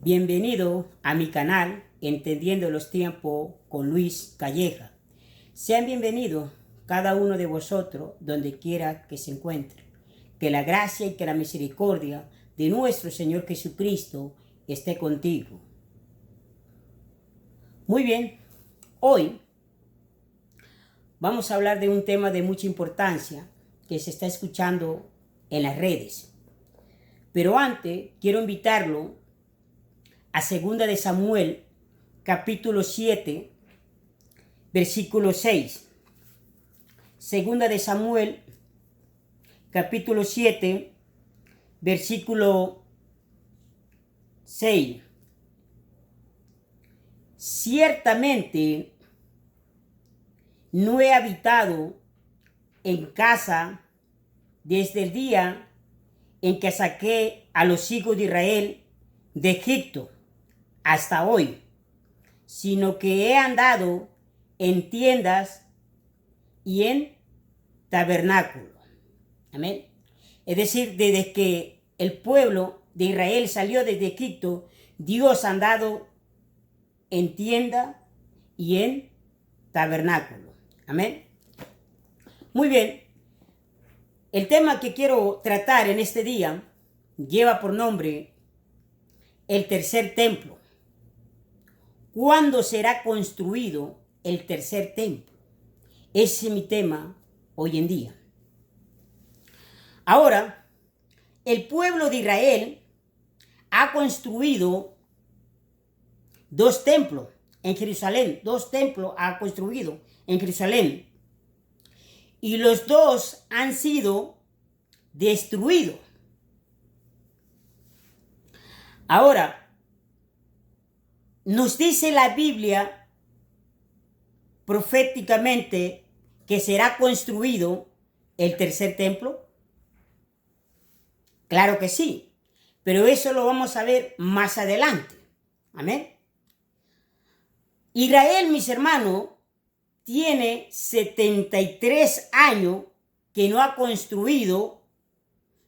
Bienvenido a mi canal Entendiendo los Tiempos con Luis Calleja. Sean bienvenidos cada uno de vosotros donde quiera que se encuentre. Que la gracia y que la misericordia de nuestro Señor Jesucristo esté contigo. Muy bien, hoy vamos a hablar de un tema de mucha importancia que se está escuchando en las redes. Pero antes quiero invitarlo a 2 de Samuel, capítulo 7, versículo 6. 2 de Samuel, capítulo 7, versículo 6. Ciertamente no he habitado en casa desde el día en que saqué a los hijos de Israel de Egipto hasta hoy, sino que he andado en tiendas y en tabernáculos. Amén. Es decir, desde que el pueblo de Israel salió desde Egipto, Dios ha andado en tienda y en tabernáculo. Amén. Muy bien. El tema que quiero tratar en este día lleva por nombre el tercer templo. ¿Cuándo será construido el tercer templo? Ese es mi tema hoy en día. Ahora, el pueblo de Israel ha construido 2 templos en Jerusalén. 2 templos ha construido en Jerusalén. Y los 2 han sido destruidos. Ahora, nos dice la Biblia proféticamente que será construido el tercer templo. Claro que sí, pero eso lo vamos a ver más adelante. Amén. Israel, mis hermanos, tiene 73 años que no ha construido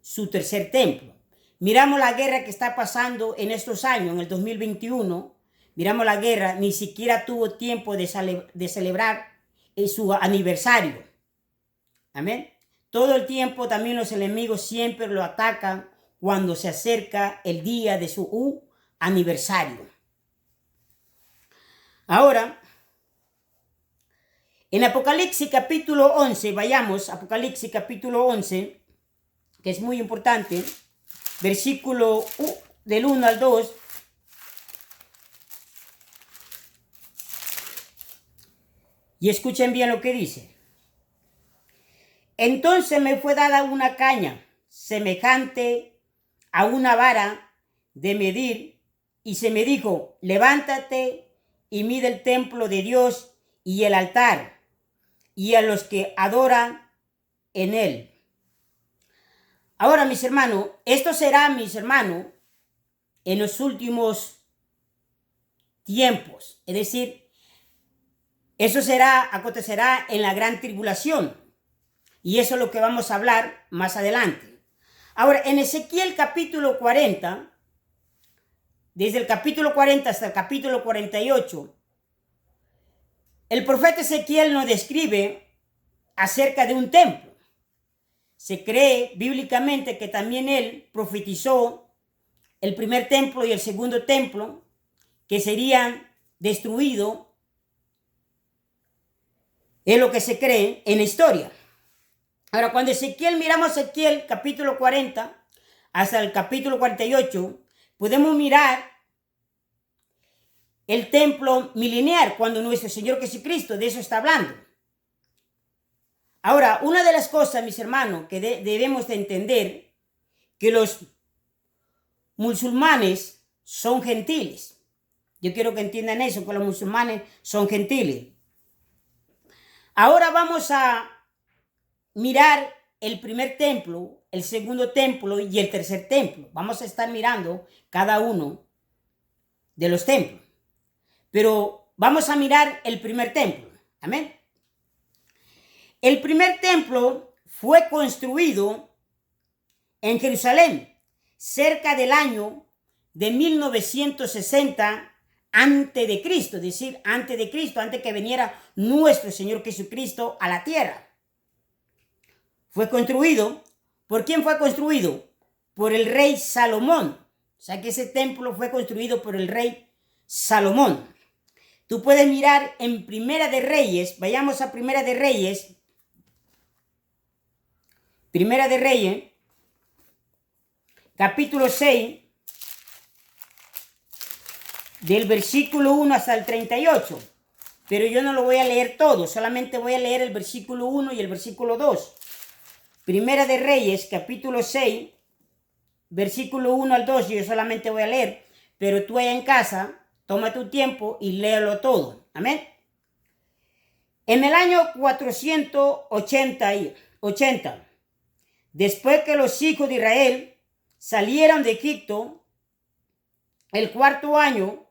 su tercer templo. Miramos la guerra que está pasando en estos años, en el 2021. Miramos la guerra, ni siquiera tuvo tiempo de celebrar su aniversario. Amén. Todo el tiempo también los enemigos siempre lo atacan cuando se acerca el día de su aniversario. Ahora, en Apocalipsis capítulo 11, vayamos, Apocalipsis capítulo 11, que es muy importante, versículo del 1 al 2. Y escuchen bien lo que dice. Entonces me fue dada una caña semejante a una vara de medir, y se me dijo, levántate y mide el templo de Dios y el altar, y a los que adoran en él. Ahora, mis hermanos, esto será, mis hermanos, en los últimos tiempos. Es decir, eso acontecerá en la gran tribulación. Y eso es lo que vamos a hablar más adelante. Ahora, en Ezequiel capítulo 40, desde el capítulo 40 hasta el capítulo 48, el profeta Ezequiel nos describe acerca de un templo. Se cree bíblicamente que también él profetizó el primer templo y el segundo templo que serían destruidos. Es lo que se cree en la historia. Ahora, cuando miramos Ezequiel capítulo 40 hasta el capítulo 48, podemos mirar el templo milenial, cuando nuestro Señor Jesucristo de eso está hablando. Ahora, una de las cosas, mis hermanos, que debemos de entender, que los musulmanes son gentiles. Yo quiero que entiendan eso, que los musulmanes son gentiles. Ahora vamos a mirar el primer templo, el segundo templo y el tercer templo. Vamos a estar mirando cada uno de los templos. Pero vamos a mirar el primer templo. Amén. El primer templo fue construido en Jerusalén cerca del año de 1960 antes de Cristo, es decir, antes de Cristo, antes que viniera nuestro Señor Jesucristo a la tierra. Fue construido. ¿Por quién fue construido? Por el rey Salomón. O sea que ese templo fue construido por el rey Salomón. Tú puedes mirar en Primera de Reyes, vayamos a Primera de Reyes. Primera de Reyes, capítulo 6, del versículo 1 hasta el 38. Pero yo no lo voy a leer todo, solamente voy a leer el versículo 1 y el versículo 2. Primera de Reyes, capítulo 6, versículo 1 al 2, yo solamente voy a leer, pero tú allá en casa, toma tu tiempo y léelo todo. Amén. En el año 480, después que los hijos de Israel salieron de Egipto, el cuarto año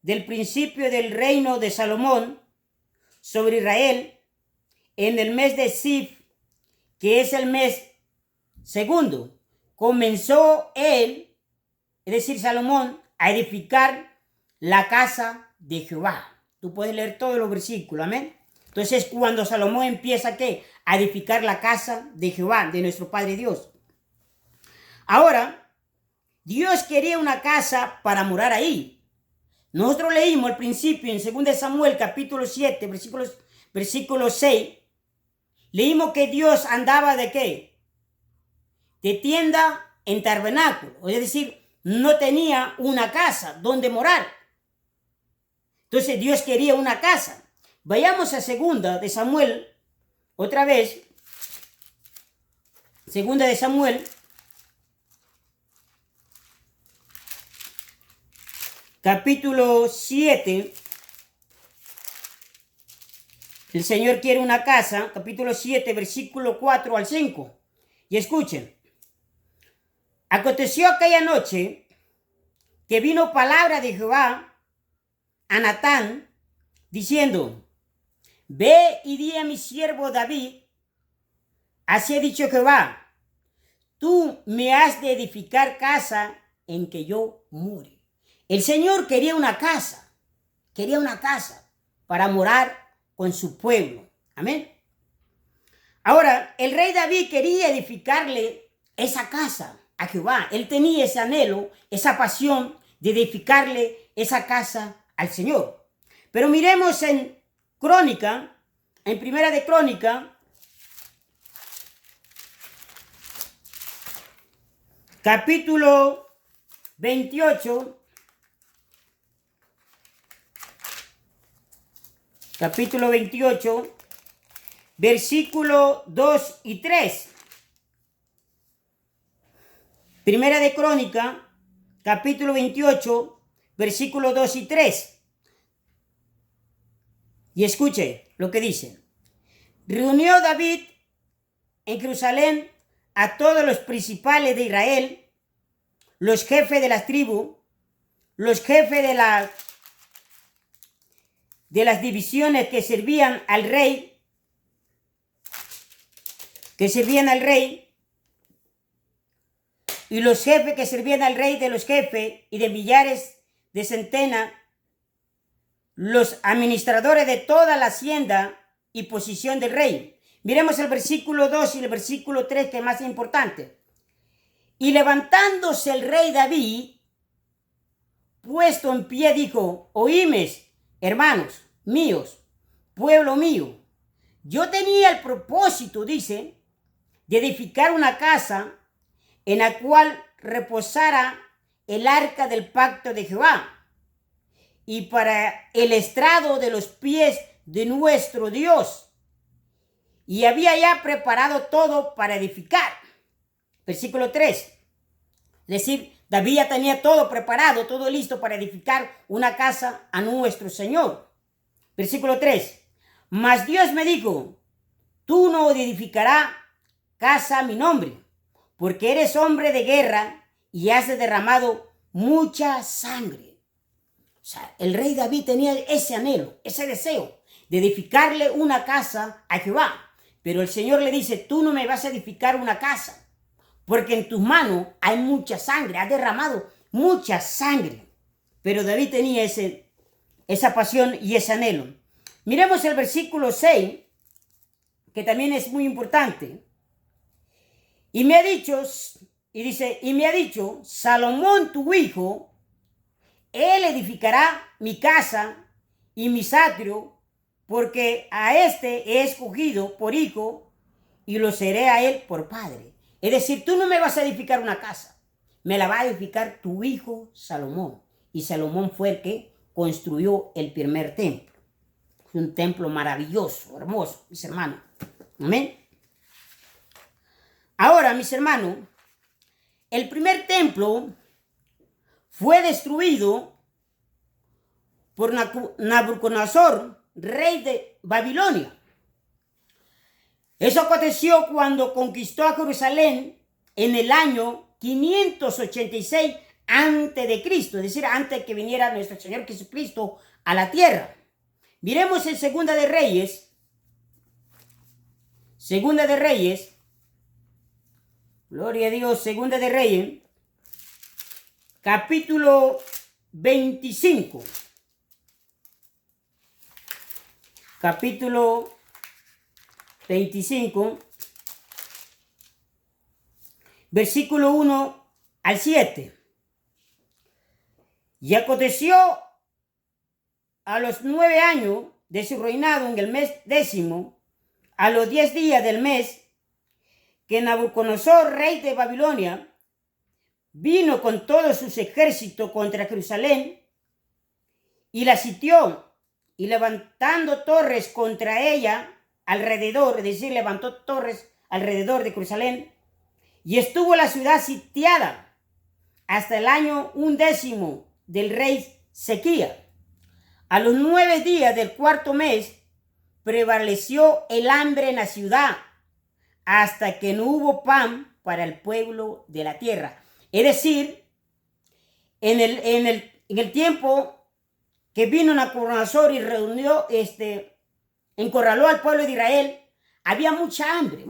del principio del reino de Salomón sobre Israel, en el mes de Sif, que es el mes segundo, comenzó él, es decir, Salomón, a edificar la casa de Jehová. Tú puedes leer todos los versículos, amén. Entonces, cuando Salomón empieza ¿qué? A edificar la casa de Jehová, de nuestro Padre Dios. Ahora, Dios quería una casa para morar ahí. Nosotros leímos al principio en 2 Samuel capítulo 7, versículo 6, leímos que Dios andaba ¿de qué? De tienda en tabernáculo, es decir, no tenía una casa donde morar. Entonces Dios quería una casa. Vayamos a 2 de Samuel, otra vez. 2 de Samuel, capítulo 7. El Señor quiere una casa, capítulo 7, versículo 4 al 5. Y escuchen. Aconteció aquella noche que vino palabra de Jehová a Natán, diciendo: ve y di a mi siervo David, así ha dicho Jehová, tú me has de edificar casa en que yo more. El Señor quería una casa para morar con su pueblo. Amén. Ahora, el rey David quería edificarle esa casa a Jehová. Él tenía ese anhelo, esa pasión de edificarle esa casa al Señor. Pero miremos en Crónica, en Primera de Crónica, capítulo 28, versículo 2 y 3. Primera de Crónica, capítulo 28, versículo 2 y 3. Y escuche lo que dice. Reunió David en Jerusalén a todos los principales de Israel, los jefes de las tribus, los jefes de las divisiones que servían al rey, y los jefes que servían al rey de los jefes y de millares de centenas, los administradores de toda la hacienda y posición del rey. Miremos el versículo 2 y el versículo 3, que es más importante. Y levantándose el rey David, puesto en pie, dijo: oíme, hermanos míos, pueblo mío, yo tenía el propósito, dice, de edificar una casa en la cual reposara el arca del pacto de Jehová, y para el estrado de los pies de nuestro Dios. Y había ya preparado todo para edificar. Versículo 3. Es decir, David ya tenía todo preparado, todo listo para edificar una casa a nuestro Señor. Versículo 3. Mas Dios me dijo: tú no edificarás casa a mi nombre, porque eres hombre de guerra y has derramado mucha sangre. O sea, el rey David tenía ese anhelo, ese deseo de edificarle una casa a Jehová. Pero el Señor le dice: tú no me vas a edificar una casa, porque en tus manos hay mucha sangre, has derramado mucha sangre. Pero David tenía esa pasión y ese anhelo. Miremos el versículo 6, que también es muy importante. Y me ha dicho, Salomón tu hijo, él edificará mi casa y mis atrios, porque a este he escogido por hijo y lo seré a él por padre. Es decir, tú no me vas a edificar una casa, me la va a edificar tu hijo Salomón. Y Salomón fue el que construyó el primer templo. Un templo maravilloso, hermoso, mis hermanos. Amén. Ahora, mis hermanos, el primer templo fue destruido por Nabucodonosor, rey de Babilonia. Eso aconteció cuando conquistó a Jerusalén en el año 586 antes de Cristo, es decir, antes que viniera nuestro Señor Jesucristo a la tierra. Miremos en Segunda de Reyes, gloria a Dios, Segunda de Reyes, capítulo 25. Capítulo 25, versículo 1 al 7. Y aconteció a los 9 años de su reinado, en el mes 10, a los 10 días del mes, que Nabucodonosor, rey de Babilonia, vino con todos sus ejércitos contra Jerusalén y la sitió, y levantando torres contra ella alrededor, es decir, levantó torres alrededor de Jerusalén, y estuvo la ciudad sitiada hasta el año 11 del rey Sequías. A los 9 días del cuarto mes prevaleció el hambre en la ciudad hasta que no hubo pan para el pueblo de la tierra. Es decir, en el tiempo que vino Nabucodonosor y encorraló al pueblo de Israel, había mucha hambre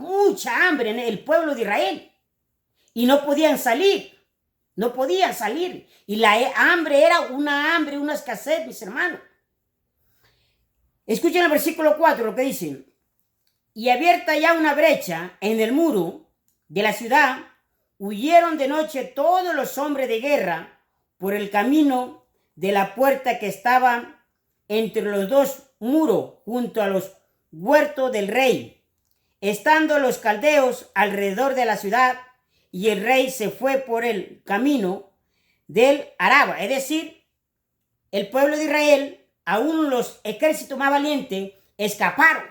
en el pueblo de Israel. Y no podían salir. Y la hambre era una escasez, mis hermanos. Escuchen el versículo 4, lo que dice. Y abierta ya una brecha en el muro de la ciudad, huyeron de noche todos los hombres de guerra por el camino de la puerta que estaba entre los dos muros, junto a los huertos del rey, estando los caldeos alrededor de la ciudad, y el rey se fue por el camino del Araba. Es decir, el pueblo de Israel, aún los ejércitos más valientes, escaparon.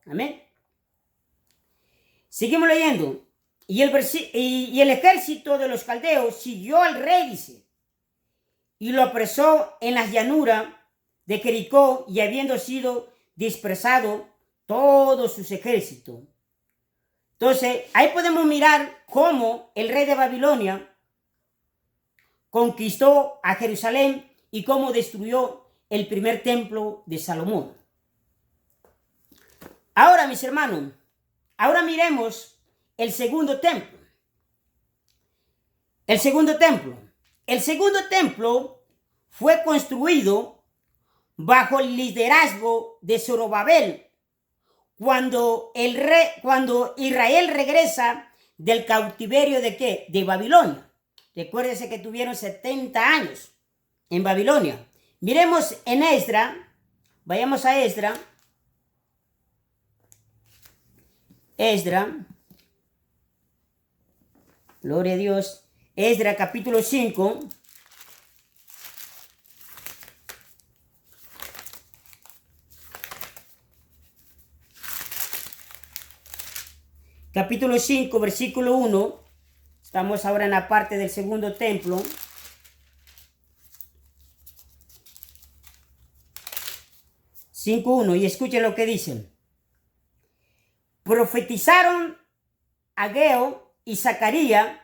Amén. Seguimos leyendo. Y el ejército de los caldeos siguió al rey, dice, y lo apresó en las llanuras de Jericó, y habiendo sido dispersado todos sus ejércitos. Entonces, ahí podemos mirar cómo el rey de Babilonia conquistó a Jerusalén y cómo destruyó el primer templo de Salomón. Ahora, mis hermanos, miremos el segundo templo. El segundo templo fue construido bajo el liderazgo de Zorobabel, cuando Israel regresa del cautiverio ¿de qué? De Babilonia. Recuérdense que tuvieron 70 años en Babilonia. Miremos en Esdras, vayamos a Esdras. Gloria a Dios. Esdras capítulo 5. Capítulo 5, versículo 1. Estamos ahora en la parte del segundo templo. Cinco 1. Y escuchen lo que dicen. Profetizaron Ageo y Zacarías,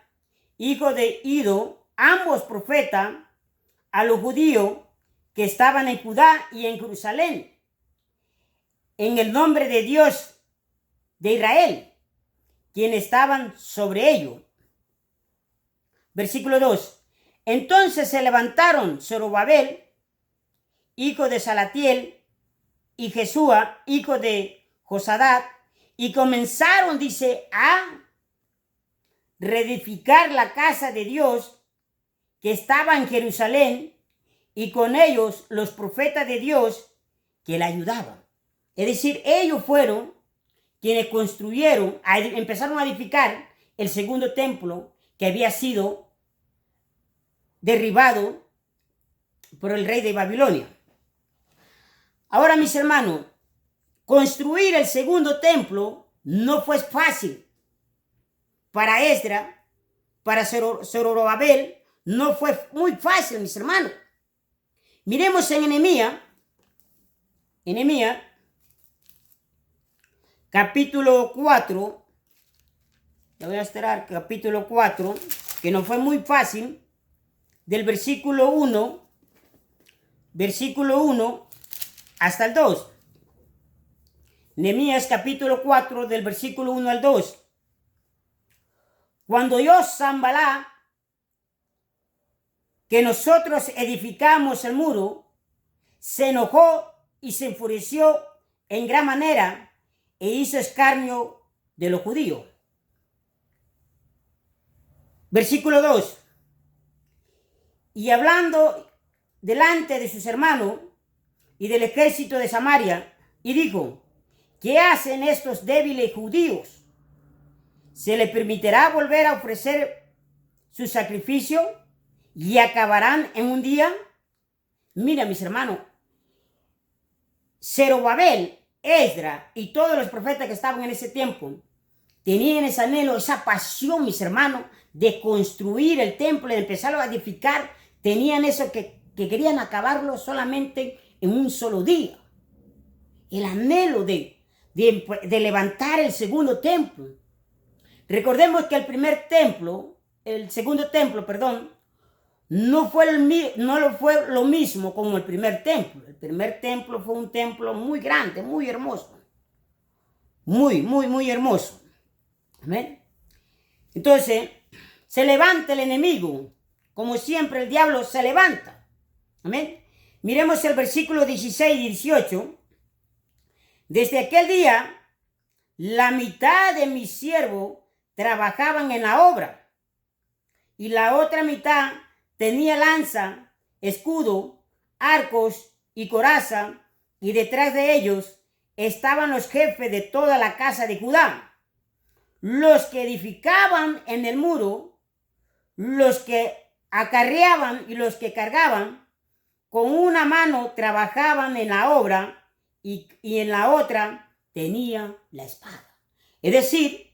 hijo de Ido, ambos profetas, a los judíos que estaban en Judá y en Jerusalén, en el nombre de Dios de Israel, quienes estaban sobre ellos. Versículo 2. Entonces se levantaron Zorobabel, hijo de Salatiel, y Jesúa, hijo de Josadat, y comenzaron, dice, a reedificar la casa de Dios que estaba en Jerusalén, y con ellos los profetas de Dios que la ayudaban. Es decir, ellos fueron quienes construyeron, empezaron a edificar el segundo templo que había sido derribado por el rey de Babilonia. Ahora, mis hermanos, construir el segundo templo no fue fácil. Para Esdras, para Zorobabel, no fue muy fácil, mis hermanos. Miremos en Nehemías, capítulo 4. Le voy a esperar, capítulo 4, que no fue muy fácil, del versículo 1 hasta el 2. Nehemías capítulo 4, del versículo 1 al 2. Cuando oyó Sanballat que nosotros edificamos el muro, se enojó y se enfureció en gran manera e hizo escarnio de los judíos. Versículo 2. Y hablando delante de sus hermanos y del ejército de Samaria, y dijo: ¿qué hacen estos débiles judíos? ¿Se les permitirá volver a ofrecer su sacrificio y acabarán en un día? Mira, mis hermanos, Zorobabel, Esdras y todos los profetas que estaban en ese tiempo tenían ese anhelo, esa pasión, mis hermanos, de construir el templo, de empezar a edificar. Tenían eso que querían acabarlo solamente en un solo día. El anhelo de levantar el segundo templo. Recordemos que el segundo templo, no fue lo mismo como el primer templo. El primer templo fue un templo muy grande, muy hermoso. Muy hermoso. Amén. Entonces, se levanta el enemigo. Como siempre, el diablo se levanta. Amén. Miremos el versículo 16 y 18. Desde aquel día, la mitad de mis siervos trabajaban en la obra, y la otra mitad tenía lanza, escudo, arcos y coraza, y detrás de ellos estaban los jefes de toda la casa de Judá, los que edificaban en el muro, los que acarreaban y los que cargaban. Con una mano trabajaban en la obra y en la otra tenían la espada. Es decir,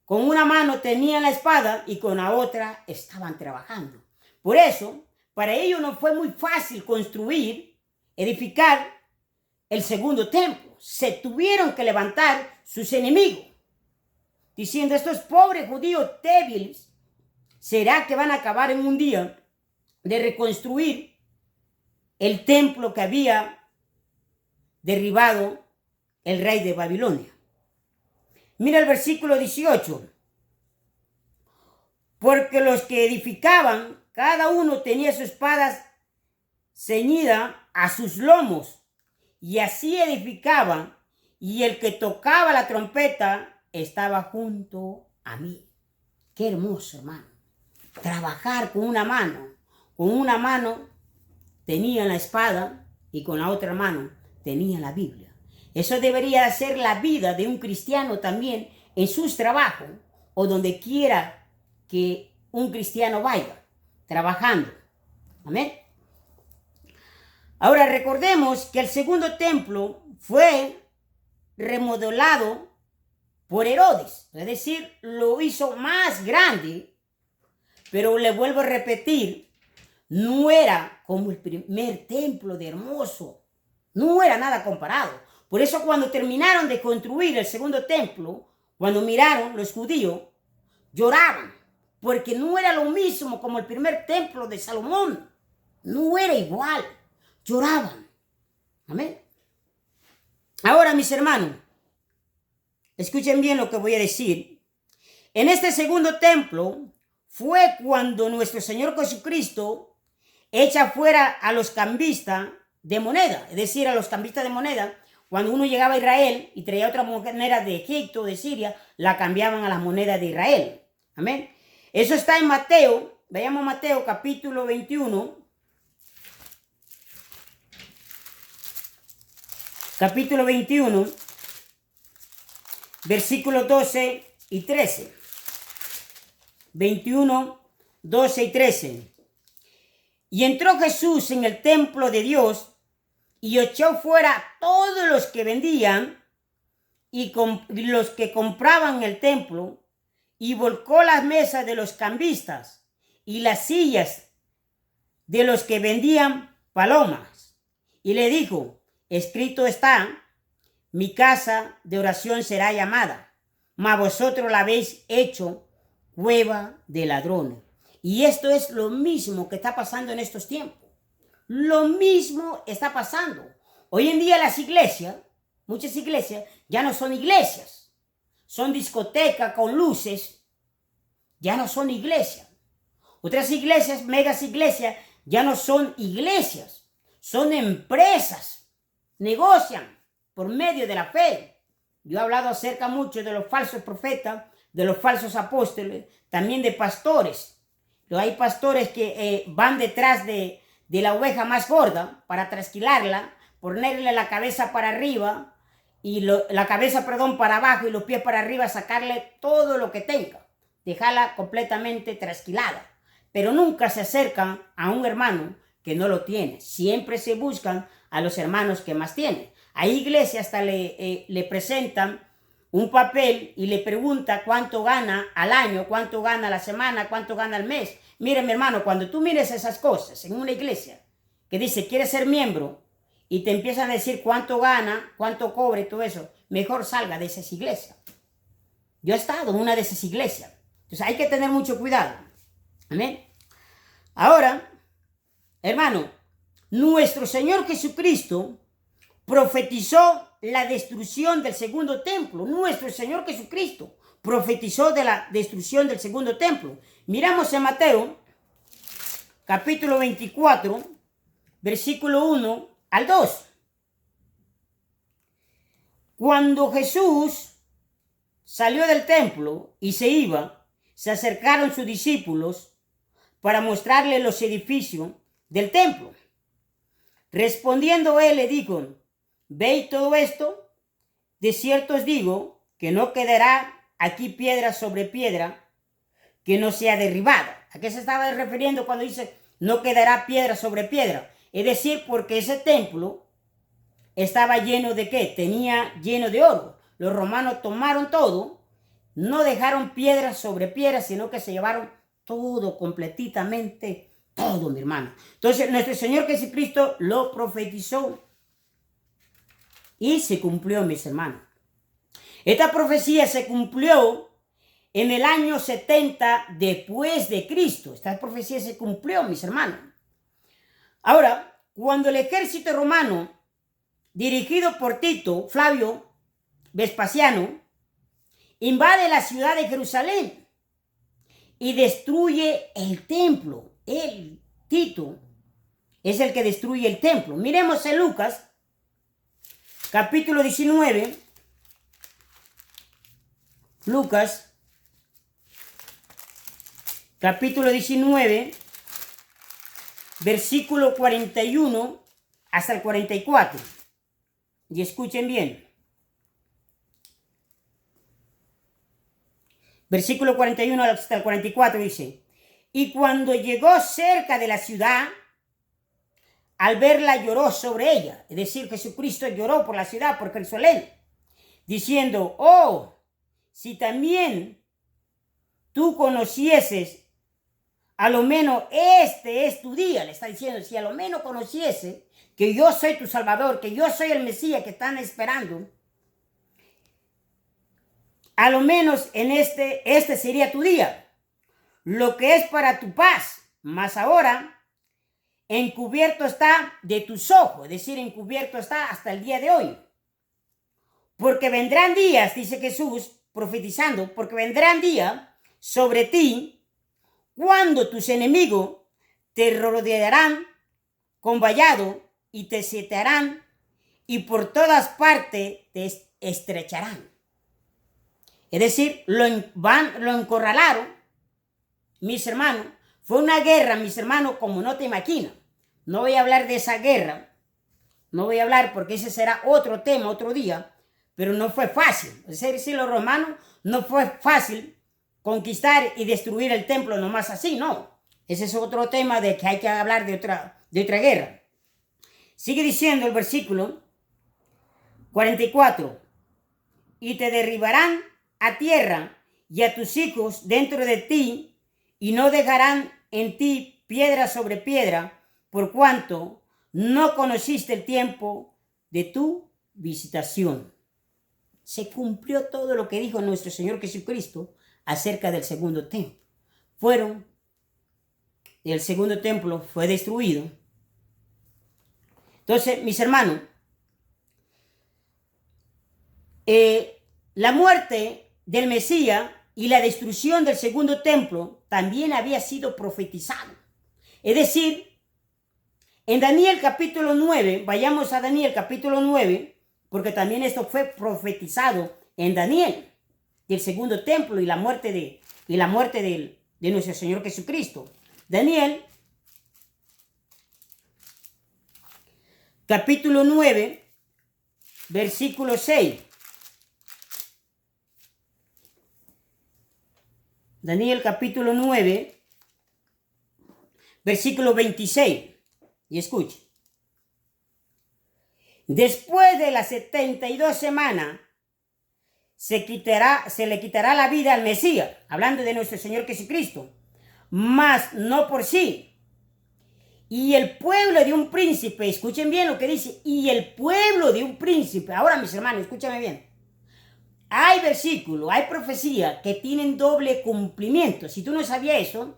con una mano tenían la espada y con la otra estaban trabajando. Por eso, para ellos no fue muy fácil construir, edificar el segundo templo. Se tuvieron que levantar sus enemigos, diciendo: estos pobres judíos débiles, ¿será que van a acabar en un día de reconstruir el templo que había derribado el rey de Babilonia? Mira el versículo 18. Porque los que edificaban, cada uno tenía sus espadas ceñidas a sus lomos, y así edificaban, y el que tocaba la trompeta estaba junto a mí. Qué hermoso, hermano. Trabajar con una mano. Con una mano tenían la espada y con la otra mano tenían la Biblia. Eso debería ser la vida de un cristiano también en sus trabajos o donde quiera que un cristiano vaya, trabajando. Amén. Ahora recordemos que el segundo templo fue remodelado por Herodes, es decir, lo hizo más grande, pero le vuelvo a repetir, no era como el primer templo de hermoso, no era nada comparado. Por eso cuando terminaron de construir el segundo templo, cuando miraron los judíos, lloraban, porque no era lo mismo como el primer templo de Salomón, no era igual, lloraban. Amén. Ahora, mis hermanos, escuchen bien lo que voy a decir. En este segundo templo fue cuando nuestro Señor Jesucristo echa fuera a los cambistas de moneda, es decir, a los cambistas de moneda. Cuando uno llegaba a Israel y traía otra moneda de Egipto, de Siria, la cambiaban a las monedas de Israel. Amén. Eso está en Mateo. Veamos Mateo capítulo 21. Capítulo 21, versículos 12 y 13. 21, 12 y 13. Y entró Jesús en el templo de Dios y echó fuera todos los que vendían y los que compraban en el templo, y volcó las mesas de los cambistas y las sillas de los que vendían palomas. Y le dijo: escrito está, mi casa de oración será llamada, mas vosotros la habéis hecho cueva de ladrones. Y esto es lo mismo que está pasando en estos tiempos. Lo mismo está pasando. Hoy en día las iglesias, muchas iglesias, ya no son iglesias. Son discotecas con luces. Ya no son iglesias. Otras iglesias, megas iglesias, ya no son iglesias. Son empresas. Negocian por medio de la fe. Yo he hablado acerca mucho de los falsos profetas, de los falsos apóstoles, también de pastores. Hay pastores que van detrás de la oveja más gorda para trasquilarla, ponerle la cabeza para arriba y la cabeza, para abajo y los pies para arriba, sacarle todo lo que tenga, dejarla completamente trasquilada. Pero nunca se acercan a un hermano que no lo tiene. Siempre se buscan a los hermanos que más tienen. Hay iglesias hasta le presentan un papel y le pregunta cuánto gana al año, cuánto gana a la semana, cuánto gana al mes. Mire, mi hermano, cuando tú mires esas cosas en una iglesia que dice, ¿quieres ser miembro? Y te empiezan a decir cuánto gana, cuánto cobra y todo eso, mejor salga de esas iglesias. Yo he estado en una de esas iglesias. Entonces hay que tener mucho cuidado. Amén. Ahora, hermano, nuestro Señor Jesucristo profetizó la destrucción del segundo templo. Nuestro Señor Jesucristo profetizó de la destrucción del segundo templo. Miramos en Mateo, capítulo 24, versículo 1 al 2. Cuando Jesús salió del templo y se iba, se acercaron sus discípulos para mostrarle los edificios del templo. Respondiendo él, le dijo: ¿veis todo esto? De cierto os digo que no quedará aquí piedra sobre piedra que no sea derribada. ¿A qué se estaba refiriendo cuando dice no quedará piedra sobre piedra? Es decir, porque ese templo estaba lleno de ¿qué? Tenía lleno de oro. Los romanos tomaron todo, no dejaron piedra sobre piedra, sino que se llevaron todo completamente, todo, mi hermano. Entonces, nuestro Señor Jesucristo lo profetizó y se cumplió, mis hermanos. Esta profecía se cumplió en el año 70 después de Cristo. Esta profecía se cumplió, mis hermanos. Ahora, cuando el ejército romano, dirigido por Tito, Flavio Vespasiano, invade la ciudad de Jerusalén y destruye el templo. El Tito es el que destruye el templo. Miremos en Lucas, capítulo 19. Lucas, capítulo 19, versículo 41 hasta el 44. Y escuchen bien. Versículo 41 hasta el 44 dice: y cuando llegó cerca de la ciudad, al verla lloró sobre ella. Es decir, Jesucristo lloró por la ciudad, por Jerusalén, diciendo: oh, si también tú conocieses, a lo menos este es tu día. Le está diciendo, si a lo menos conociese que yo soy tu Salvador, que yo soy el Mesías que están esperando, a lo menos en este sería tu día, lo que es para tu paz. Mas ahora encubierto está de tus ojos, es decir, encubierto está hasta el día de hoy. Porque vendrán días, dice Jesús, profetizando, porque vendrán días sobre ti cuando tus enemigos te rodearán con vallado y te sitiarán y por todas partes te estrecharán. Es decir, lo encorralaron, mis hermanos. Fue una guerra, mis hermanos, como no te imaginas. No voy a hablar de esa guerra. No voy a hablar porque ese será otro tema, otro día. Pero no fue fácil. Es decir, los romanos no fue fácil conquistar y destruir el templo nomás así, no. Ese es otro tema de que hay que hablar de otra guerra. Sigue diciendo el versículo 44. Y te derribarán a tierra y a tus hijos dentro de ti, y no dejarán en ti piedra sobre piedra, por cuanto no conociste el tiempo de tu visitación. Se cumplió todo lo que dijo nuestro Señor Jesucristo acerca del segundo templo. El segundo templo fue destruido. Entonces, mis hermanos, la muerte del Mesías y la destrucción del segundo templo también había sido profetizado. Es decir, en Daniel capítulo 9, vayamos a Daniel capítulo 9, porque también esto fue profetizado en Daniel, del segundo templo y la muerte de nuestro Señor Jesucristo. Daniel capítulo 9, versículo 6. Daniel capítulo 9, versículo 26. Y escuche. Después de las 72 semanas, se le quitará la vida al Mesías, hablando de nuestro Señor Jesucristo, mas no por sí. Y el pueblo de un príncipe, escuchen bien lo que dice, y el pueblo de un príncipe. Ahora, mis hermanos, escúchame bien. Hay versículos, hay profecías que tienen doble cumplimiento. Si tú no sabías eso,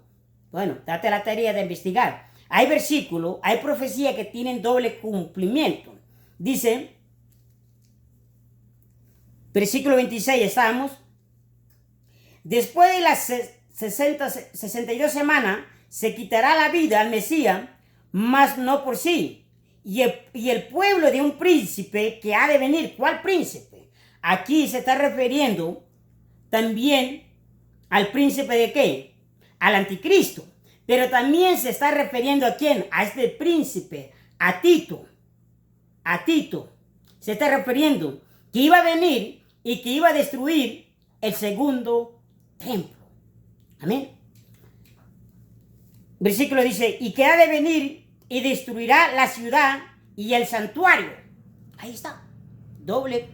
bueno, date la tarea de investigar. Hay versículos, hay profecías que tienen doble cumplimiento. Dice, versículo 26, estamos. Después de las 62 semanas, se quitará la vida al Mesías, mas no por sí. Y el pueblo de un príncipe que ha de venir. ¿Cuál príncipe? Aquí se está refiriendo también al príncipe de ¿qué? Al anticristo. Pero también se está refiriendo a ¿quién? A este príncipe, a Tito. A Tito. Se está refiriendo que iba a venir y que iba a destruir el segundo templo. Amén. Versículo dice, y que ha de venir y destruirá la ciudad y el santuario. Ahí está. Doble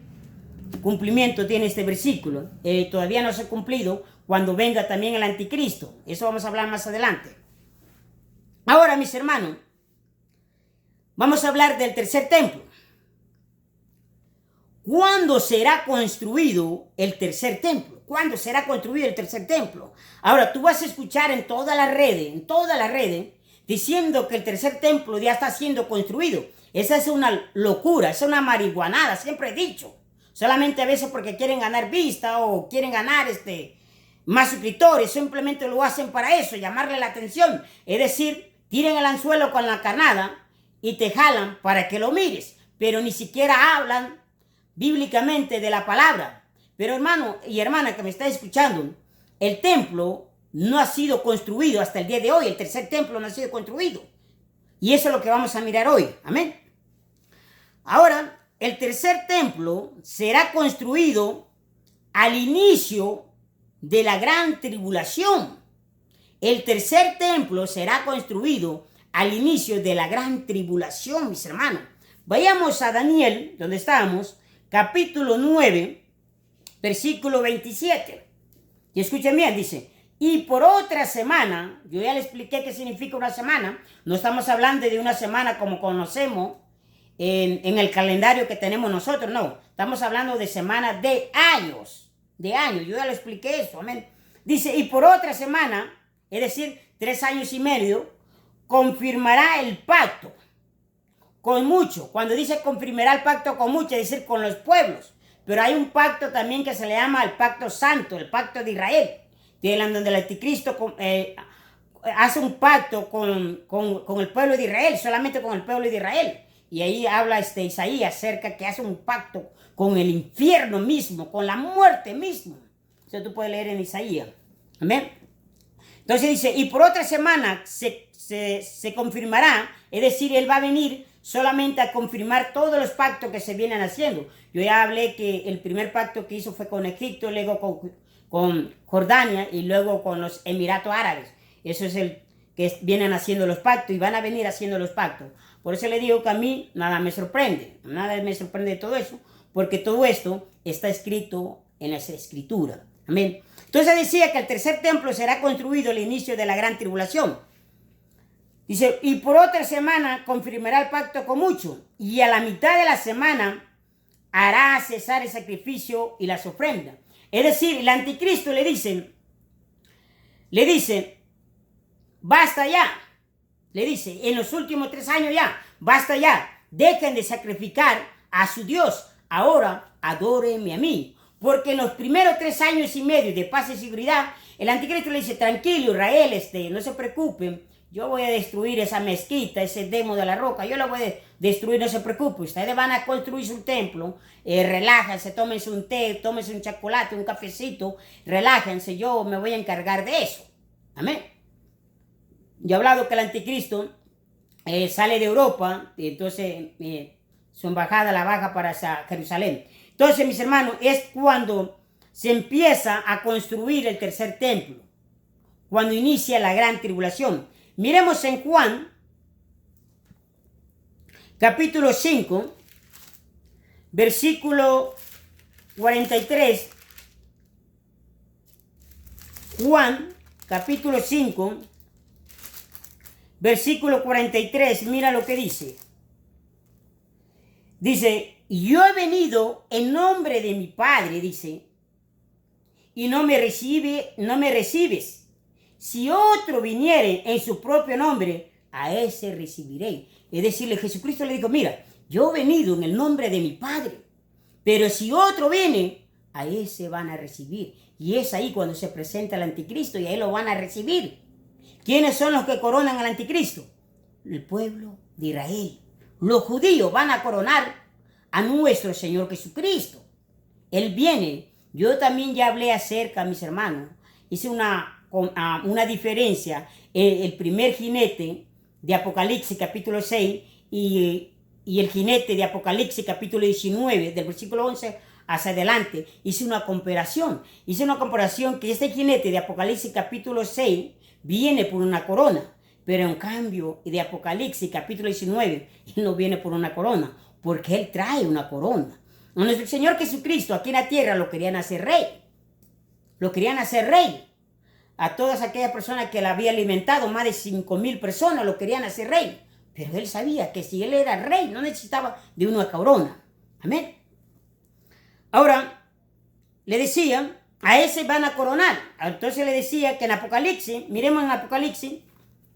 cumplimiento tiene este versículo. Todavía no se ha cumplido cuando venga también el anticristo. Eso vamos a hablar más adelante. Ahora, mis hermanos, vamos a hablar del tercer templo. ¿Cuándo será construido el tercer templo? ¿Cuándo será construido el tercer templo? Ahora, tú vas a escuchar en todas las redes, diciendo que el tercer templo ya está siendo construido. Esa es una locura, es una marihuanada, siempre he dicho. Solamente a veces porque quieren ganar vista o quieren ganar más suscriptores, simplemente lo hacen para eso, llamarle la atención. Es decir, tiren el anzuelo con la carnada y te jalan para que lo mires, pero ni siquiera hablan bíblicamente de la palabra. Pero hermano y hermana que me está escuchando, el templo no ha sido construido hasta el día de hoy, el tercer templo no ha sido construido. Y eso es lo que vamos a mirar hoy. Amén. Ahora, el tercer templo será construido al inicio de la gran tribulación. El tercer templo será construido al inicio de la gran tribulación, mis hermanos. Vayamos a Daniel, donde estábamos, capítulo 9, versículo 27. Y escuchen bien, dice, y por otra semana, yo ya le expliqué qué significa una semana. No estamos hablando de una semana como conocemos en el calendario que tenemos nosotros, no. Estamos hablando de semanas de años, yo ya le expliqué eso, amén. Dice, y por otra semana, es decir, 3 años y medio, confirmará el pacto con mucho. Cuando dice confirmará el pacto con mucho, es decir, con los pueblos. Pero hay un pacto también que se le llama el pacto santo, el pacto de Israel, donde el anticristo hace un pacto con el pueblo de Israel, solamente con el pueblo de Israel. Y ahí habla Isaías acerca que hace un pacto con el infierno mismo, con la muerte mismo. Eso tú puedes leer en Isaías. Amén. Entonces dice, y por otra semana se confirmará, es decir, él va a venir solamente a confirmar todos los pactos que se vienen haciendo. Yo ya hablé que el primer pacto que hizo fue con Egipto, luego con Jordania y luego con los Emiratos Árabes. Eso es el que vienen haciendo los pactos y van a venir haciendo los pactos. Por eso le digo que a mí nada me sorprende de todo eso, porque todo esto está escrito en las Escrituras. Amén. Entonces decía que el tercer templo será construido al inicio de la gran tribulación. Dice, y por otra semana confirmará el pacto con muchos, y a la mitad de la semana hará cesar el sacrificio y las ofrendas. Es decir, el anticristo le dicen, basta ya. Le dice, en los últimos 3 años ya, basta ya. Dejen de sacrificar a su Dios. Ahora adórenme a mí. Porque en los primeros 3 años y medio de paz y seguridad, el anticristo le dice, tranquilo Israel, no se preocupen. Yo voy a destruir esa mezquita, ese demo de la roca. Yo lo voy a destruir, no se preocupen. Ustedes van a construir su templo. Relájense, tómense un té, tómense un chocolate, un cafecito. Relájense, yo me voy a encargar de eso. Amén. Yo he hablado que el anticristo sale de Europa, y entonces su embajada la baja para Jerusalén. Entonces, mis hermanos, es cuando se empieza a construir el tercer templo, cuando inicia la gran tribulación. Miremos en Juan, capítulo 5, versículo 43. Juan, capítulo 5, versículo 43, mira lo que dice. Dice, yo he venido en nombre de mi Padre, dice, y no me recibes. Si otro viniere en su propio nombre, a ese recibiré. Es decir, Jesucristo le dijo, mira, yo he venido en el nombre de mi Padre, pero si otro viene, a ese van a recibir. Y es ahí cuando se presenta el anticristo y ahí lo van a recibir. ¿Quiénes son los que coronan al anticristo? El pueblo de Israel. Los judíos van a coronar a nuestro Señor Jesucristo. Él viene. Yo también ya hablé acerca, mis hermanos. Hice una diferencia. El primer jinete de Apocalipsis capítulo 6 y el jinete de Apocalipsis capítulo 19, del versículo 11 hacia adelante. Hice una comparación. Que este jinete de Apocalipsis capítulo 6 viene por una corona, pero en cambio de Apocalipsis capítulo 19, él no viene por una corona, porque él trae una corona. A nuestro Señor Jesucristo aquí en la tierra lo querían hacer rey. A todas aquellas personas que la había alimentado, más de 5,000 personas lo querían hacer rey. Pero él sabía que si él era rey, no necesitaba de una corona. Amén. Ahora, le decían, a ese van a coronar. Entonces le decía que en Apocalipsis, miremos en Apocalipsis,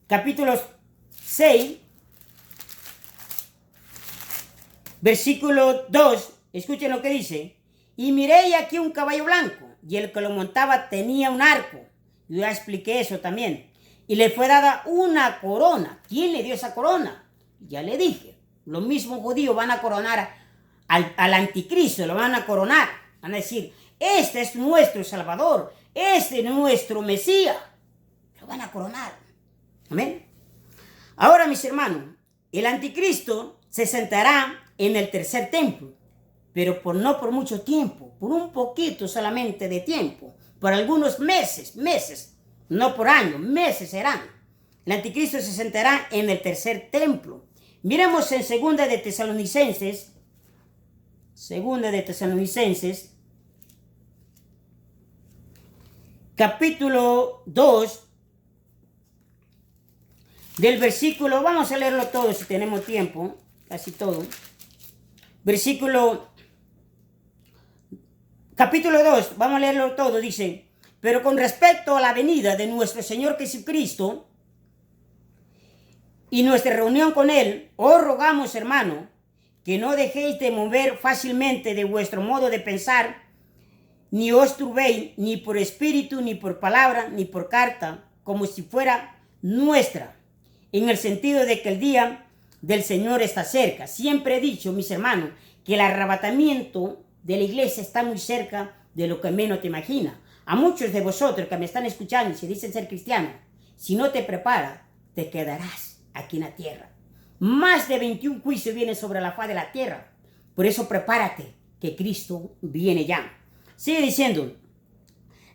capítulo 6, versículo 2, escuchen lo que dice. Y miré aquí un caballo blanco, y el que lo montaba tenía un arco. Yo ya expliqué eso también. Y le fue dada una corona. ¿Quién le dio esa corona? Ya le dije. Los mismos judíos van a coronar al anticristo, lo van a coronar. Van a decir, este es nuestro Salvador, este es nuestro Mesías. Lo van a coronar. Amén. Ahora, mis hermanos, el anticristo se sentará en el tercer templo, pero no por mucho tiempo, por un poquito solamente de tiempo, por algunos meses, no por años, meses serán. El anticristo se sentará en el tercer templo. Miremos en Segunda de Tesalonicenses, capítulo 2, del versículo, vamos a leerlo todo si tenemos tiempo, casi todo. Capítulo 2, vamos a leerlo todo, dice, pero con respecto a la venida de nuestro Señor Jesucristo y nuestra reunión con Él, os rogamos, hermano, que no dejéis de mover fácilmente de vuestro modo de pensar, ni os turbéis, ni por espíritu, ni por palabra, ni por carta, como si fuera nuestra, en el sentido de que el día del Señor está cerca. Siempre he dicho, mis hermanos, que el arrebatamiento de la iglesia está muy cerca de lo que menos te imaginas. A muchos de vosotros que me están escuchando y se dicen ser cristianos, si no te preparas, te quedarás aquí en la tierra. Más de 21 juicios vienen sobre la faz de la tierra. Por eso prepárate, que Cristo viene ya. Sigue diciendo,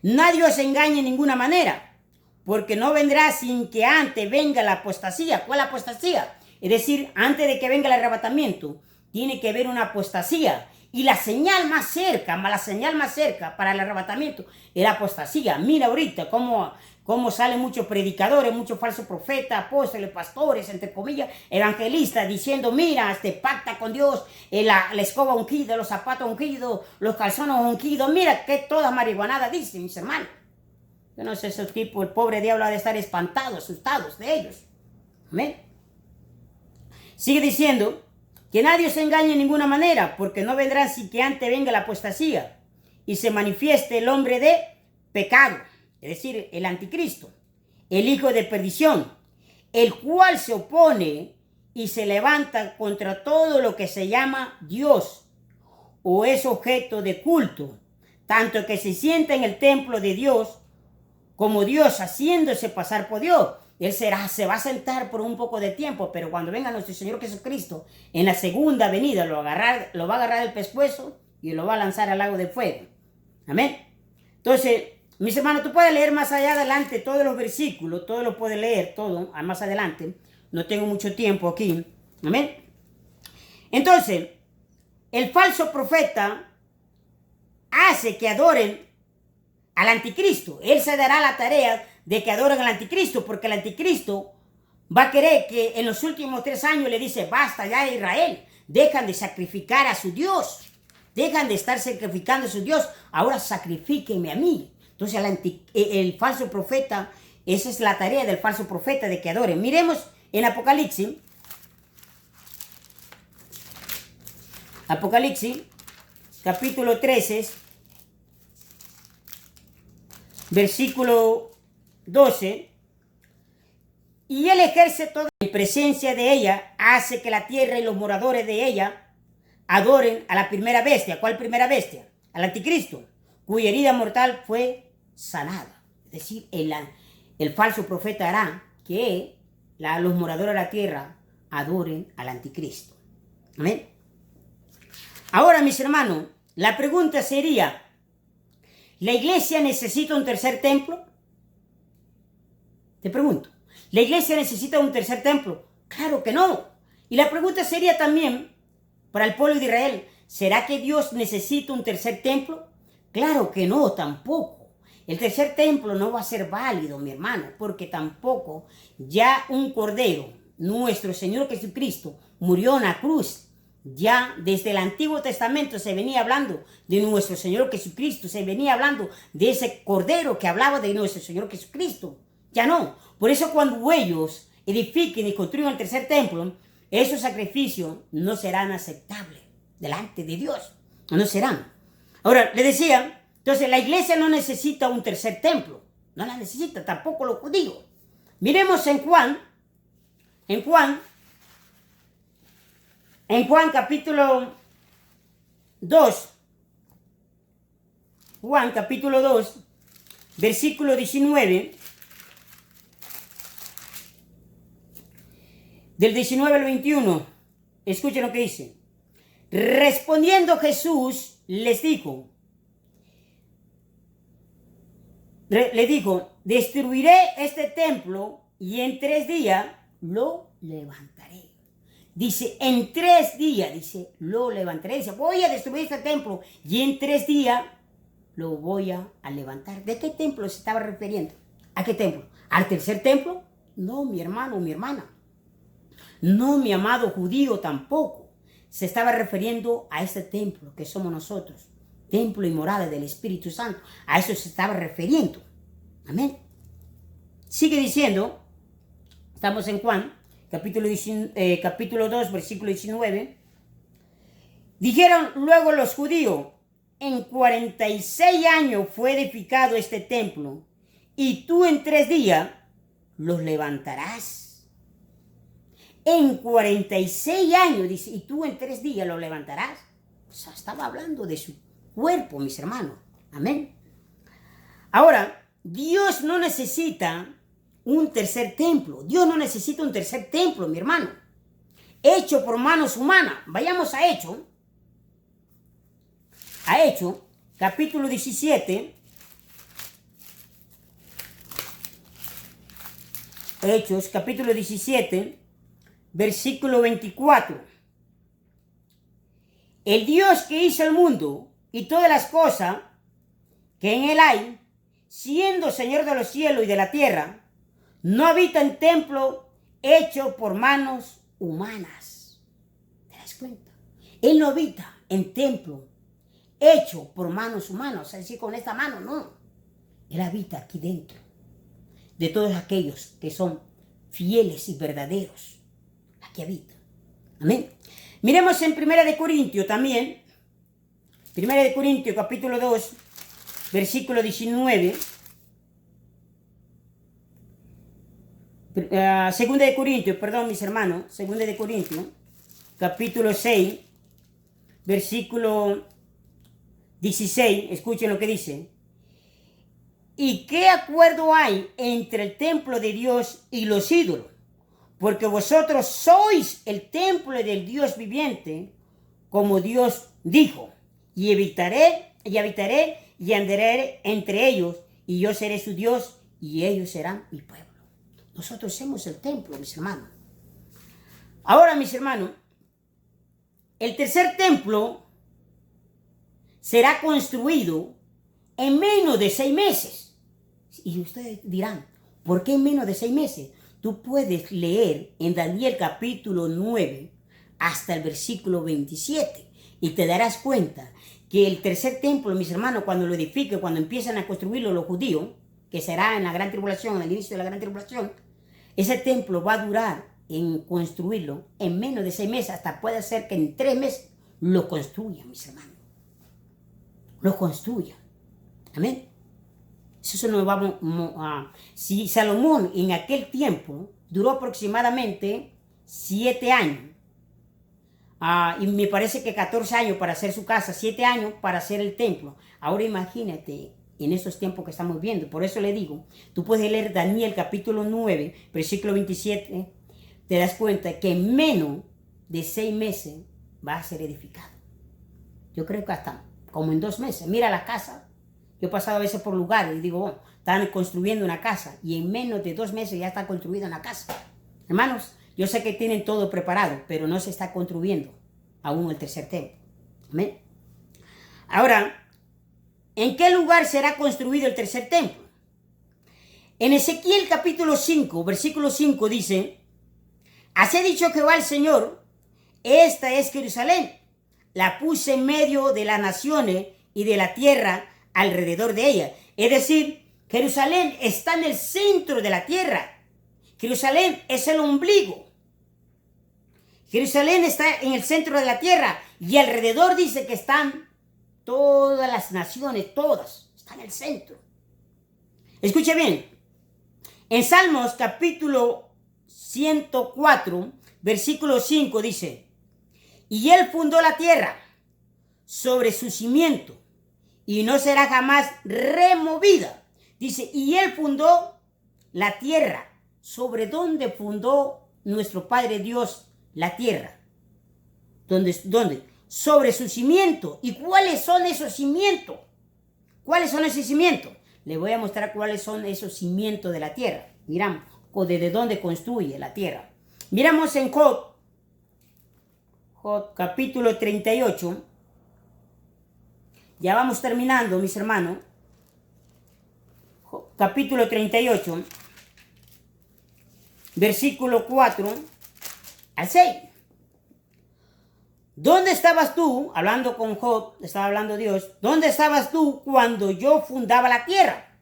nadie os engañe en ninguna manera, porque no vendrá sin que antes venga la apostasía. ¿Cuál apostasía? Es decir, antes de que venga el arrebatamiento, tiene que haber una apostasía. Y la señal más cerca para el arrebatamiento es la apostasía. Mira ahorita cómo salen muchos predicadores, muchos falsos profetas, apóstoles, pastores, entre comillas, evangelistas, diciendo, mira, pacta con Dios, la escoba ungida, los zapatos ungidos, los calzones ungidos. Mira que toda marihuanada dicen, mis hermanos. Yo no sé, esos tipos, el pobre diablo ha de estar espantado, asustados de ellos. Amén. Sigue diciendo que nadie se engañe en ninguna manera, porque no vendrá sin que antes venga la apostasía y se manifieste el hombre de pecado, es decir, el anticristo, el hijo de perdición, el cual se opone y se levanta contra todo lo que se llama Dios o es objeto de culto, tanto que se sienta en el templo de Dios como Dios, haciéndose pasar por Dios. Él se va a sentar por un poco de tiempo, pero cuando venga nuestro Señor Jesucristo en la segunda venida, lo va a agarrar del pescuezo y lo va a lanzar al lago de fuego. Amén. Entonces, mis hermanos, tú puedes leer más allá adelante todos los versículos, todo lo puedes leer, todo más adelante. No tengo mucho tiempo aquí. Amén. Entonces, el falso profeta hace que adoren al anticristo. Él se dará la tarea de que adoren al anticristo, porque el anticristo va a querer que en los últimos 3 años le dice, basta ya Israel, dejan de sacrificar a su Dios, dejan de estar sacrificando a su Dios, ahora sacrifíquenme a mí. Entonces el falso profeta, esa es la tarea del falso profeta, de que adoren. Miremos en Apocalipsis, capítulo 13, versículo 12, y él ejerce toda en presencia de ella, hace que la tierra y los moradores de ella adoren a la primera bestia. ¿Cuál primera bestia? Al anticristo, cuya herida mortal fue sanada. Es decir, el falso profeta hará que los moradores de la tierra adoren al anticristo. Amén. Ahora, mis hermanos, la pregunta sería, ¿la iglesia necesita un tercer templo? Te pregunto, ¿la iglesia necesita un tercer templo? Claro que no. Y la pregunta sería también para el pueblo de Israel, ¿será que Dios necesita un tercer templo? Claro que no, tampoco. El tercer templo no va a ser válido, mi hermano, porque tampoco ya un cordero, nuestro Señor Jesucristo, murió en la cruz. Ya desde el Antiguo Testamento se venía hablando de nuestro Señor Jesucristo, se venía hablando de ese cordero que hablaba de nuestro Señor Jesucristo. Ya no. Por eso cuando ellos edifiquen y construyan el tercer templo, esos sacrificios no serán aceptables delante de Dios. No serán. Ahora, le decía, entonces la iglesia no necesita un tercer templo. No la necesita, tampoco los judíos. Miremos en Juan capítulo 2, Juan capítulo 2, versículo 19, del 19 al 21, escuchen lo que dice. Respondiendo Jesús les dijo, destruiré este templo y en 3 días lo levantaré. Dice, en 3 días, lo levantaré. Dice, voy a destruir este templo y en 3 días lo voy a levantar. ¿De qué templo se estaba refiriendo? ¿A qué templo? ¿Al tercer templo? No, mi hermano, mi hermana. No, mi amado judío, tampoco. Se estaba refiriendo a este templo que somos nosotros. Templo y morada del Espíritu Santo. A eso se estaba refiriendo. Amén. Sigue diciendo, estamos en Juan, capítulo 2, versículo 19. Dijeron luego los judíos, en 46 años fue edificado este templo, y tú en 3 días los levantarás. En 46 años, dice, y tú en 3 días los levantarás. O sea, estaba hablando de su cuerpo, mis hermanos. Amén. Ahora, Dios no necesita un tercer templo. Dios no necesita un tercer templo, mi hermano, hecho por manos humanas. Vayamos a Hechos. A Hechos, capítulo 17. Hechos, capítulo 17, versículo 24. El Dios que hizo el mundo y todas las cosas que en él hay, siendo Señor de los cielos y de la tierra, no habita en templo hecho por manos humanas. ¿Te das cuenta? Él no habita en templo hecho por manos humanas. Es decir, con esta mano, no. Él habita aquí dentro de todos aquellos que son fieles y verdaderos. Aquí habita. Amén. Miremos en 1 de Corintios también. 1 de Corintios, capítulo 2, versículo 19. Segunda de Corintios, perdón, mis hermanos. Segunda de Corintios, capítulo 6, versículo 16. Escuchen lo que dice. ¿Y qué acuerdo hay entre el templo de Dios y los ídolos? Porque vosotros sois el templo del Dios viviente, como Dios dijo, y habitaré y andaré entre ellos, y yo seré su Dios, y ellos serán mi pueblo. Nosotros somos el templo, mis hermanos. Ahora, mis hermanos, el tercer templo será construido en menos de 6 meses. Y ustedes dirán, ¿por qué en menos de 6 meses? Tú puedes leer en Daniel capítulo 9 hasta el versículo 27 y te darás cuenta que el tercer templo, mis hermanos, cuando lo edifiquen, cuando empiezan a construirlo los judíos, que será en la gran tribulación, en el inicio de la gran tribulación, ese templo va a durar en construirlo en menos de 6 meses, hasta puede ser que en 3 meses lo construyan, mis hermanos. Lo construyan. Amén. Eso nos vamos a... Si Salomón en aquel tiempo duró aproximadamente 7 años, y me parece que 14 años para hacer su casa, 7 años para hacer el templo. Ahora imagínate en esos tiempos que estamos viendo. Por eso le digo, tú puedes leer Daniel capítulo 9, versículo 27, te das cuenta que en menos de 6 meses va a ser edificado. Yo creo que hasta como en 2 meses. Mira la casa. Yo he pasado a veces por lugares y digo, están construyendo una casa y en menos de 2 meses ya está construida una casa. Hermanos, yo sé que tienen todo preparado, pero no se está construyendo aún el tercer templo. Amén. Ahora, ¿en qué lugar será construido el tercer templo? En Ezequiel capítulo 5, versículo 5 dice, así ha dicho Jehová el Señor, esta es Jerusalén, la puse en medio de las naciones y de la tierra alrededor de ella. Es decir, Jerusalén está en el centro de la tierra. Jerusalén es el ombligo. Jerusalén está en el centro de la tierra y alrededor dice que están todas las naciones, todas, están en el centro. Escuche bien, en Salmos capítulo 104, versículo 5 dice, y él fundó la tierra sobre su cimiento y no será jamás removida. Dice, y él fundó la tierra. ¿Sobre dónde fundó nuestro Padre Dios la tierra? ¿Dónde? Sobre su cimiento. ¿Y cuáles son esos cimientos? ¿Cuáles son esos cimientos? Les voy a mostrar cuáles son esos cimientos de la tierra. Miramos, o desde dónde construye la tierra. Miramos en Job capítulo 38. Ya vamos terminando, mis hermanos. Job, capítulo 38, versículo 4 al 6. ¿Dónde estabas tú? Hablando con Job, estaba hablando Dios. ¿Dónde estabas tú cuando yo fundaba la tierra?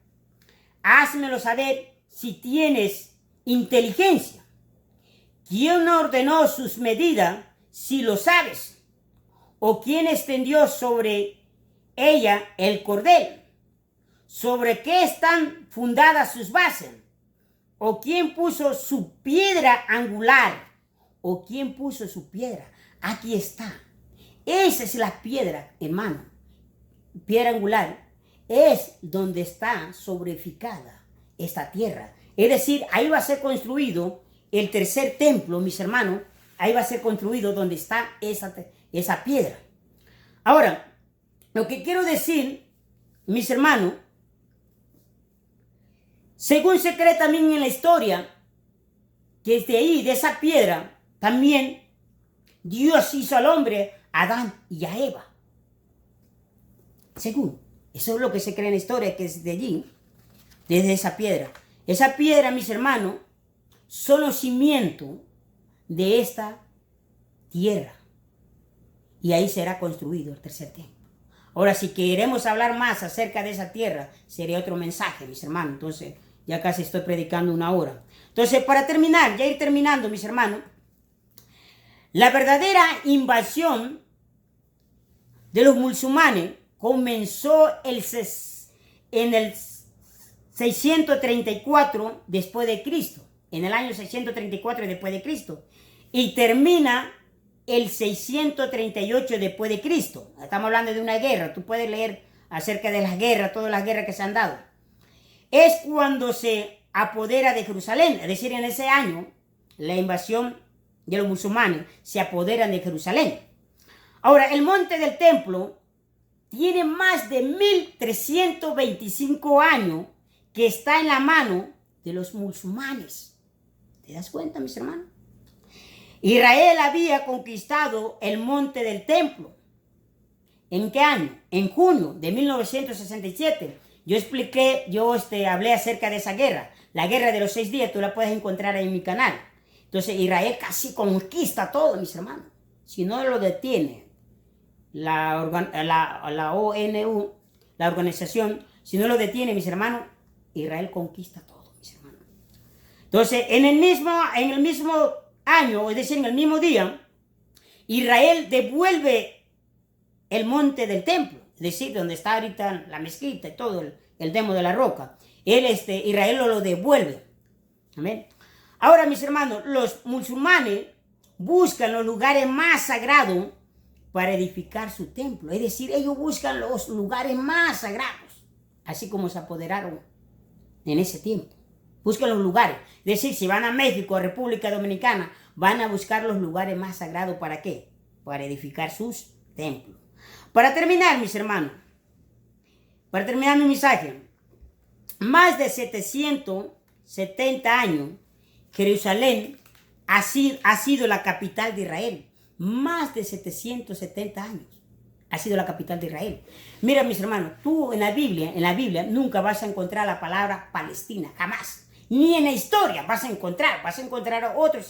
Házmelo saber si tienes inteligencia. ¿Quién ordenó sus medidas si lo sabes? ¿O quién extendió sobre ella el cordel? ¿Sobre qué están fundadas sus bases? ¿O quién puso su piedra angular? ¿O quién puso su piedra? Aquí está. Esa es la piedra, hermano. Piedra angular es donde está sobreedificada esta tierra. Es decir, ahí va a ser construido el tercer templo, mis hermanos. Ahí va a ser construido donde está esa piedra. Ahora, lo que quiero decir, mis hermanos, según se cree también en la historia, que desde ahí, de esa piedra, también Dios hizo al hombre, a Adán y a Eva. Según, eso es lo que se cree en la historia, que es de allí, desde esa piedra. Esa piedra, mis hermanos, son los cimientos de esta tierra. Y ahí será construido el tercer templo. Ahora, si queremos hablar más acerca de esa tierra, sería otro mensaje, mis hermanos. Entonces, ya casi estoy predicando 1 hora. Entonces, para terminar, ya ir terminando, mis hermanos, la verdadera invasión de los musulmanes comenzó en el 634 después de Cristo, en el año 634 después de Cristo, y termina el 638 después de Cristo. Estamos hablando de una guerra. Tú puedes leer acerca de las guerras, todas las guerras que se han dado. Es cuando se apodera de Jerusalén, es decir, en ese año, la invasión de los musulmanes se apoderan de Jerusalén. Ahora, el monte del templo tiene más de 1325 años que está en la mano de los musulmanes. ¿Te das cuenta, mis hermanos? Israel había conquistado el monte del templo. ¿En qué año? En junio de 1967. Yo hablé acerca de esa guerra. La guerra de los 6 días, tú la puedes encontrar ahí en mi canal. Entonces Israel casi conquista todo, mis hermanos. Si no lo detiene la ONU, la organización, si no lo detiene, mis hermanos, Israel conquista todo, mis hermanos. Entonces, en el mismo año, es decir, en el mismo día, Israel devuelve el monte del templo, es decir, donde está ahorita la mezquita y todo el demo de la roca. Israel lo devuelve. Amén. Ahora, mis hermanos, los musulmanes buscan los lugares más sagrados para edificar su templo. Es decir, ellos buscan los lugares más sagrados, así como se apoderaron en ese tiempo. Buscan los lugares. Es decir, si van a México, a República Dominicana, van a buscar los lugares más sagrados. ¿Para qué? Para edificar sus templos. Para terminar, mis hermanos, para terminar mi mensaje, más de 770 años, Jerusalén ha sido la capital de Israel. Más de 770 años ha sido la capital de Israel. Mira, mis hermanos, tú en la Biblia nunca vas a encontrar la palabra Palestina, jamás. Ni en la historia vas a encontrar otros